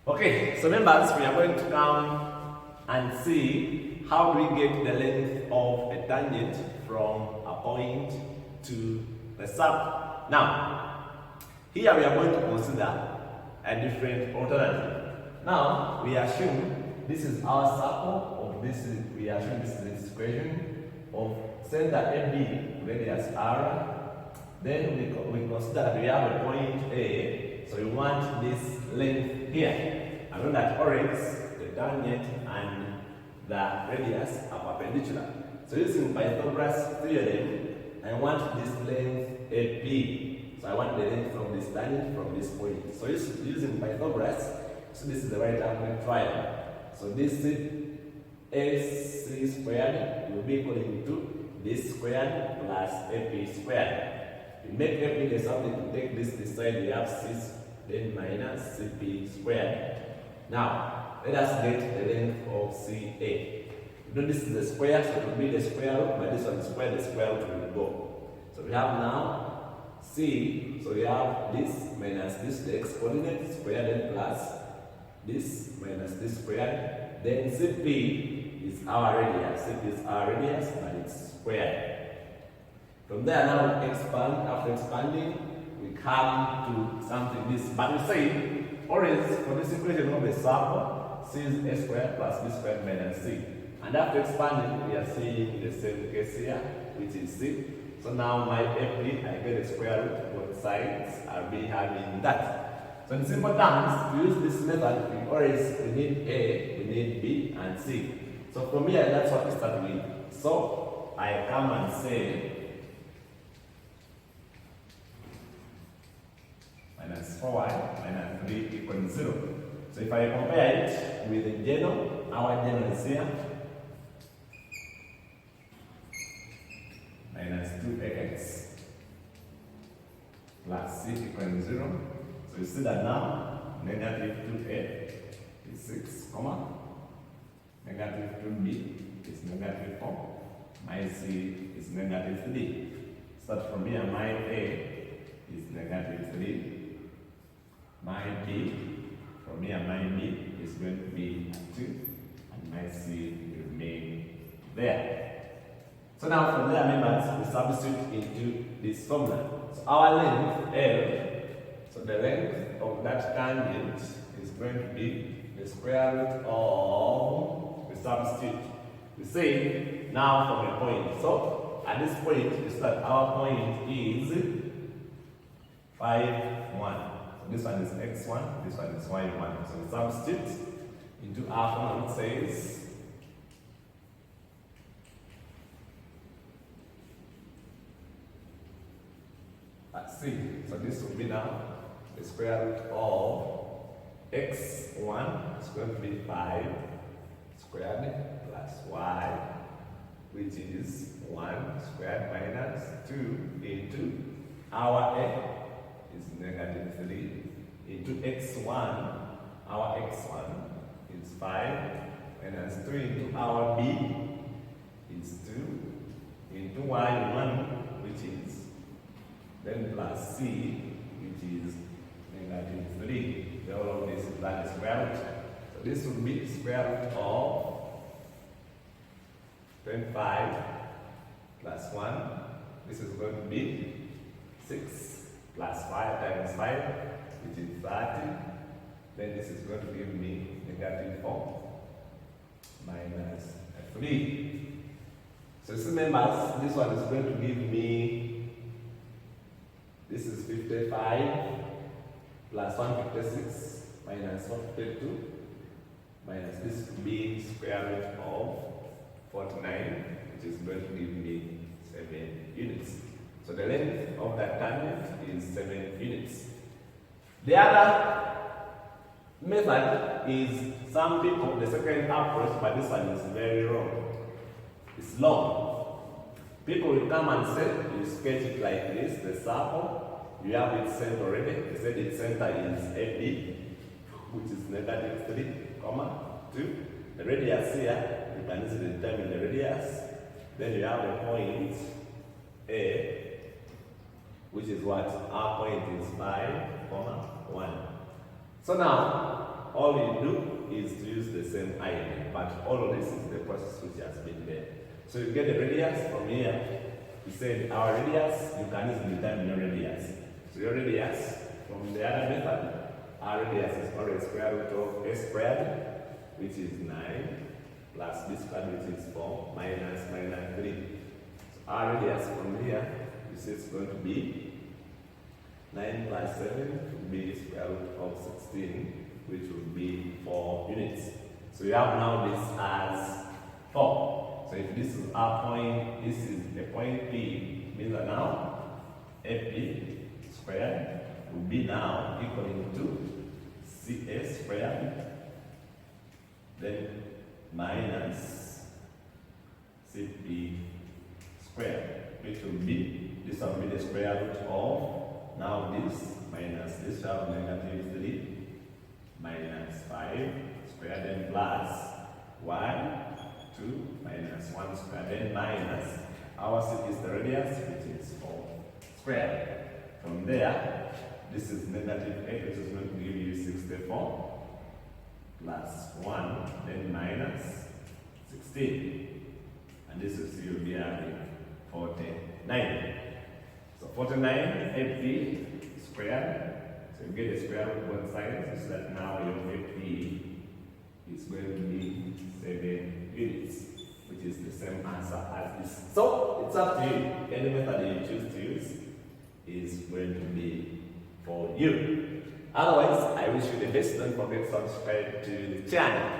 Okay, so members, we are going to come and see how do we get the length of a tangent from a point to the circle. Now, here we are going to consider a different alternative. Now, we assume this is our circle, of this is, we assume this is this equation of center AB, radius R. Then we consider that we have a point A, so we want this length here. I know that orange, the tangent, and the radius are perpendicular. So using Pythagoras theorem, I want this length AP. So I want the length from this tangent from this point. So using Pythagoras, so this is the right angle triangle. So this is AC squared will be equal to this squared plus AP squared. We make AP the something to take this side, we have 6, then minus CP squared. Now, let us get the length of CA. You know this is the square, so it will be the square root, but this one is square, the square root will go. So we have now C, so we have this minus this, the x coordinate squared, then plus this minus this squared. Then CP is our radius, CP is our radius, but it's squared. From there now we expand, after expanding, we come to something this, but we say, orange for this equation of the circle, C is a squared plus b squared minus c. And after expanding, we are seeing the same case here, which is c. So now my AP, I get the square root, both sides, I'll be having that. So in simple terms, to use this method, we always need A, we need B, and C. So from here, that's what we start with. So I come and say, minus 4y minus 3 equals 0. So if I compare it with the genome, our genome is here, minus 2x plus c equals 0. So you see that now, negative 2a is 6, comma, negative 2b is negative 4, my c is negative 3. Start from here, my a is negative 3. My B, from here my B is going to be 2, and my C will remain there. So now from there, members, we substitute into this formula. So our length L, so the length of that tangent is going to be the square root of, we substitute. We say now from a point. So at this point, we start, our point is 5, 1. This one is x1, this one is y1. So we substitute into our formula, which says C. So this will be now the square root of x1 is going to be 5 squared plus y, which is 1 squared minus 2 into our a is negative 3 into x1, our x1 is 5 minus 3 into our b is 2 into y1, which is then plus c, which is negative 3. The whole of this is like a square root. So this will be square root of 25 plus 1. This is going to be 6 plus 5 times 5, which is 30. Then this is going to give me negative 4 minus 3. So see, members, this one is going to give me, this is 55 plus 156 minus 152 minus this being square root of 49, which is going to give me 7 units. So the length of that tangent is 7 units. The other method is some people, the second approach, but this one is very wrong. It's long. People will come and say, you sketch it like this, the circle, you have it set already. They said its center is AB, which is negative 3, comma, 2. The radius here, you can easily determine the radius. Then you have a point A, which is what? Our point is 5, 1. So now, all you do is to use the same iron, but all of this is the process which has been there. So you get the radius from here. We said our radius, you can easily determine your radius. So your radius from the other method, our radius is always square root of a squared, which is 9, plus b squared, which is 4, minus 3. So our radius from here, you see it's going to be 9 plus 7 will be square root of 16, which will be 4 units. So you have now this as 4. So if this is our point, this is the point P, means that now AP squared will be now equaling to CS squared, then minus CP squared, which will be, this will be the square root of, now this minus this, we have negative 3 minus 5 squared, then plus 1, 2 minus 1 squared, then minus, our C is the radius, which is 4 squared. From there, this is negative 8, which is going to give you 64, plus 1, then minus 16. And this is, you'll be having 49. So 49 AP squared. So you get the square root both sides, so that now your AP is going to be 7 units, which is the same answer as this. So it's up to you. Any method you choose to use is going to be for you. Otherwise, I wish you the best. Don't forget to subscribe to the channel.